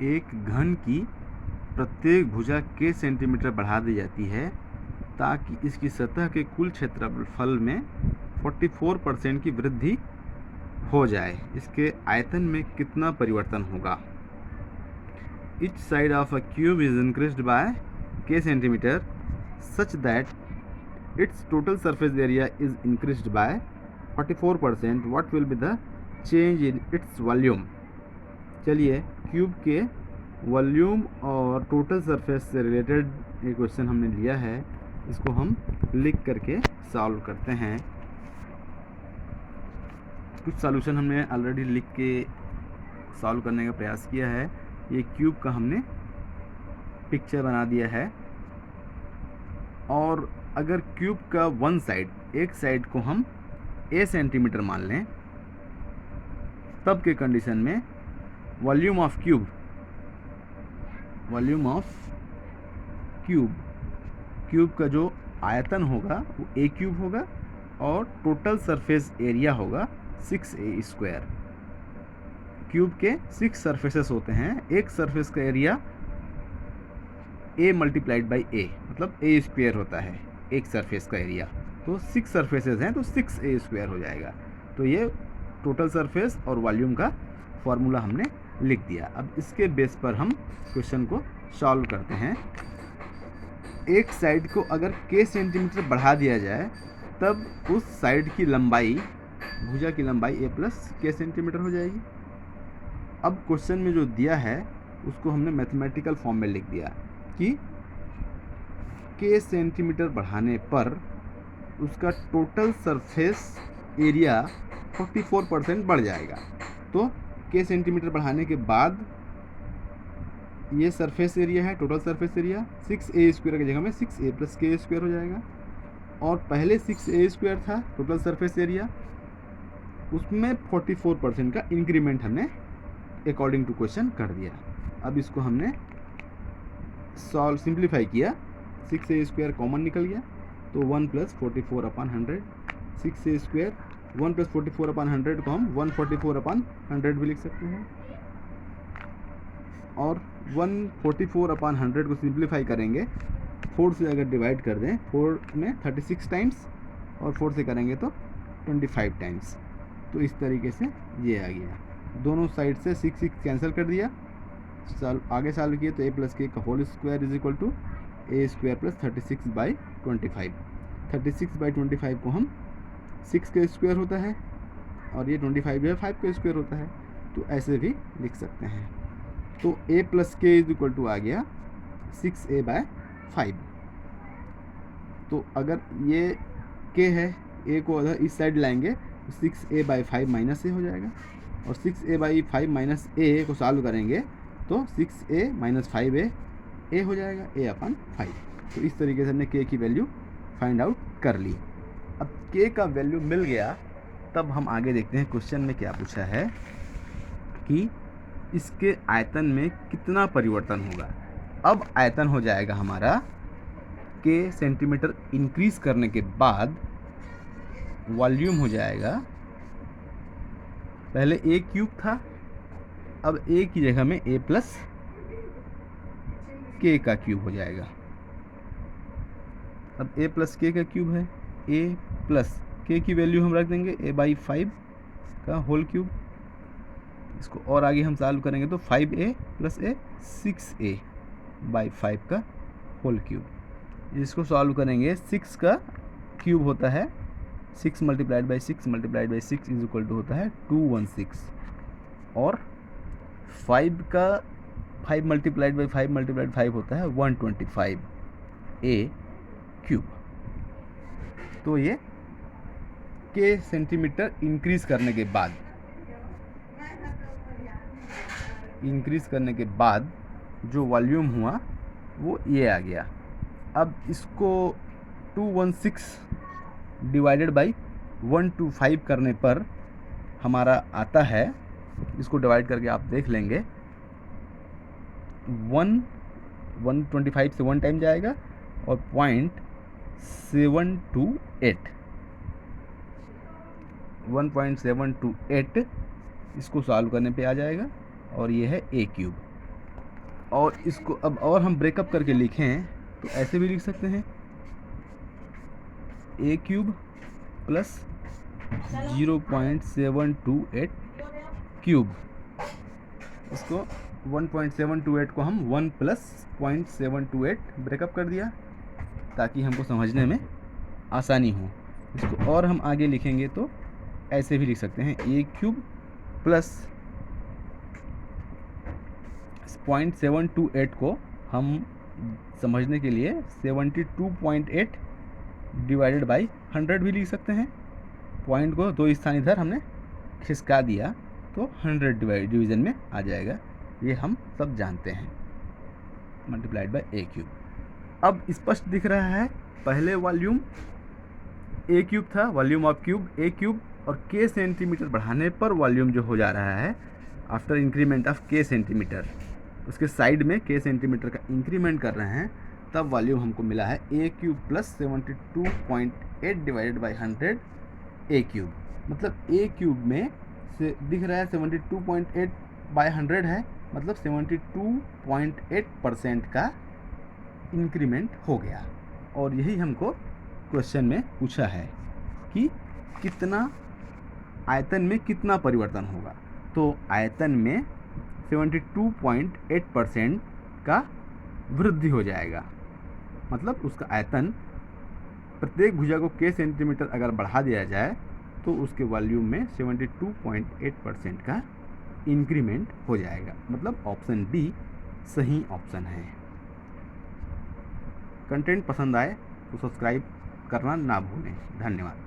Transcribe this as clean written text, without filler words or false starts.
एक घन की प्रत्येक भुजा k सेंटीमीटर बढ़ा दी जाती है ताकि इसकी सतह के कुल क्षेत्रफल में 44% की वृद्धि हो जाए। इसके आयतन में कितना परिवर्तन होगा? Each side of a cube is increased by k centimeter such that its total surface area is increased by 44%. What will be the change in its volume? चलिए क्यूब के वॉल्यूम और टोटल सरफेस से related ये question हमने लिया है, इसको हम लिख करके सॉल्व करते हैं। कुछ सॉल्यूशन हमने ऑलरेडी लिख के सॉल्व करने का प्रयास किया है। ये क्यूब का हमने पिक्चर बना दिया है, और अगर क्यूब का एक साइड को हम a सेंटीमीटर मान लें, तब के कंडीशन में वॉल्यूम ऑफ क्यूब का जो आयतन होगा वो a क्यूब होगा और टोटल सरफेस एरिया होगा 6a²। क्यूब के 6 सरफेसेस होते हैं, एक सरफेस का area a multiplied by a, मतलब a² होता है एक सरफेस का एरिया। तो 6 सरफेसेस हैं तो 6a² हो जाएगा। तो ये टोटल सरफेस और वॉल्यूम का फॉर्मूला हमने लिख दिया। अब इसके बेस पर हम क्वेश्चन को सॉल्व करते हैं। एक साइड को अगर k सेंटीमीटर बढ़ा दिया जाए तब उस साइड की लंबाई, भुजा की लंबाई a प्लस k सेंटीमीटर हो जाएगी। अब क्वेश्चन में जो दिया है उसको हमने मैथमेटिकल फॉर्म में लिख दिया कि k सेंटीमीटर बढ़ाने पर उसका टोटल सरफेस एरिया 44% बढ़ जाएगा। तो k सेंटीमीटर बढ़ाने के बाद ये सरफेस एरिया है, टोटल सरफेस एरिया 6a² की जगह में 6a प्लस k² हो जाएगा। और पहले 6a² था टोटल सरफेस एरिया, उसमें 44% का इंक्रीमेंट हमने अकॉर्डिंग टू क्वेश्चन कर दिया। अब इसको हमने सिंप्लीफाई किया, 6a² कॉमन निकल गया तो 1 प्लस 44/100, 6a², 1 प्लस 44/100 को हम 144/100 भी लिख सकते हैं। और 144/100 को सिंप्लीफाई करेंगे, 4 से अगर डिवाइड कर दें, 4 में 36 टाइम्स और 4 से करेंगे तो 25 टाइम्स। तो इस तरीके से ये आ गया। दोनों साइड से 6 कैंसिल कर दिया, आगे सॉल्व किए तो a प्लस k का whole square is equal to a² plus 36/25। 36/25 को हम 6 का स्क्वायर होता है और ये 25 है 5 का स्क्वायर होता है, तो ऐसे भी लिख सकते हैं। तो a plus k is equal to आ गया 6a/5। तो अगर ये k है, a को अगर इस साइड लाएंगे तो 6a/5 माइनस a हो जाएगा, और 6a/5 माइनस a को सॉल्व करेंगे तो 6a माइनस 5a a हो जाएगा, a/5। तो इस तरीके से हमने k की वैल्यू फाइंड आउट कर ली। अब k का वैल्यू मिल गया, तब हम आगे देखते हैं क्वेश्चन में क्या पूछा है कि इसके आयतन में कितना परिवर्तन होगा। अब आयतन हो जाएगा हमारा k सेंटीमीटर इंक्रीज करने के बाद वॉल्यूम हो जाएगा, पहले a क्यूब था, अब a की जगह में a प्लस k का क्यूब हो जाएगा। अब a प्लस k का क्यूब है, a प्लस k की वैल्यू हम रख देंगे a/5 का होल क्यूब। इसको और आगे हम सॉल्व करेंगे तो 5a प्लस a 6a/5 का होल क्यूब। इसको सॉल्व करेंगे, 6 का क्यूब होता है 6 multiplied by 6 multiplied by 6 is equal to होता है 216, और 5 का 5 मल्टीप्लाइड बाई 5 मल्टीप्लाइड 5 होता है 125a क्यूब। तो ये k सेंटीमीटर इंक्रीज करने के बाद जो वॉल्यूम हुआ वो ये आ गया। अब इसको 216 डिवाइडेड बाई 125 करने पर हमारा आता है, इसको डिवाइड करके आप देख लेंगे, 125 से 1 टाइम जाएगा और 1.728 इसको सॉल्व करने पे आ जाएगा, और ये है a क्यूब। और इसको अब और हम ब्रेकअप करके लिखें तो ऐसे भी लिख सकते हैं ए क्यूब प्लस 0.728 क्यूब। इसको 1.728 को हम 1 प्लस 0.728 ब्रेकअप कर दिया ताकि हमको समझने में आसानी हो। इसको और हम आगे लिखेंगे तो ऐसे भी लिख सकते हैं ए क्यूब प्लस 0.728 को हम समझने के लिए 72.8 डिवाइडेड बाई 100 भी लिख सकते हैं। पॉइंट को 2 स्थान इधर हमने खिसका दिया तो 100 डिवीज़न में आ जाएगा, ये हम सब जानते हैं, मल्टीप्लाइड बाय ए क्यूब। अब स्पष्ट दिख रहा है, पहले वॉल्यूम ए क्यूब था, volume of cube A cube, और के सेंटीमीटर बढ़ाने पर वॉल्यूम जो हो जा रहा है आफ्टर इंक्रीमेंट ऑफ के सेंटीमीटर, उसके साइड में के सेंटीमीटर का इंक्रीमेंट कर रहे हैं, तब वॉल्यूम हमको मिला है a cube plus 72.8 divided by 100 a cube. मतलब ए क्यूब में से दिख रहा है 72.8 बाई 100 है, मतलब 72.8% का इंक्रीमेंट हो गया। और यही हमको क्वेश्चन में पूछा है कि कितना आयतन में कितना परिवर्तन होगा। तो आयतन में 72.8% का वृद्धि हो जाएगा, मतलब उसका आयतन प्रत्येक भुजा को k सेंटीमीटर अगर बढ़ा दिया जाए तो उसके वॉल्यूम में 72.8% का इंक्रीमेंट हो जाएगा। मतलब ऑप्शन बी सही ऑप्शन है। कंटेंट पसंद आए तो सब्सक्राइब करना ना भूलें। धन्यवाद।